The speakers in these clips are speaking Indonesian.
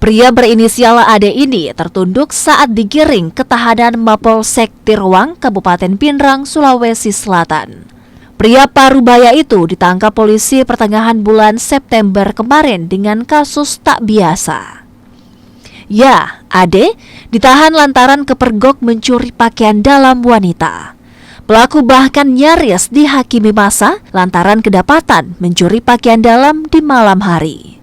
Pria berinisial AD ini tertunduk saat digiring ke tahanan Mapolsek Tiruang, Kabupaten Pinrang, Sulawesi Selatan. Pria parubaya itu ditangkap polisi pertengahan bulan September kemarin dengan kasus tak biasa. Ya, AD ditahan lantaran kepergok mencuri pakaian dalam wanita. Pelaku bahkan nyaris dihakimi massa lantaran kedapatan mencuri pakaian dalam di malam hari.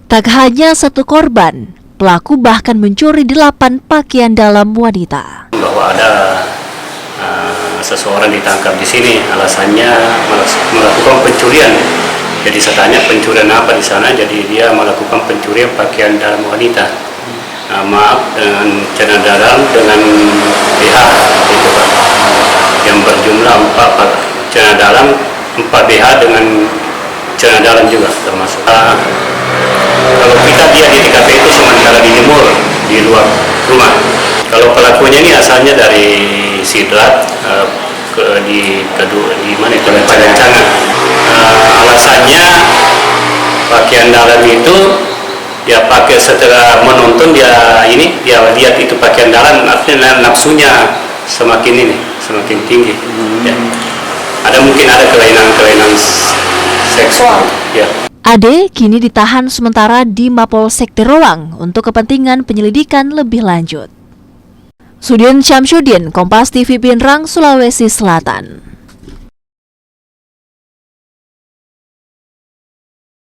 Tak hanya satu korban, pelaku bahkan mencuri 8 pakaian dalam wanita. Bahwa ada seseorang ditangkap di sini, alasannya melakukan pencurian. Jadi saya tanya pencurian apa di sana, jadi dia melakukan pencurian pakaian dalam wanita. Maaf, dengan celana dalam dengan BH itu Pak. Yang berjumlah 4 celana dalam, 4 BH dengan celana dalam juga termasuk. Kalau kita dia di TKP itu sementara dijemur di luar rumah. Kalau pelakunya ini asalnya dari Sidrat di mana itu Padancangan. Alasannya pakaian dalam itu dia pakai setelah menonton dia lihat itu pakaian dalam, artinya nafsunya semakin tinggi. Ya. Mungkin ada kelainan seksual. Ya. AD kini ditahan sementara di Mapolsek Tiruang untuk kepentingan penyelidikan lebih lanjut. Sudin Syamsuddin, Kompas TV Pinrang, Sulawesi Selatan.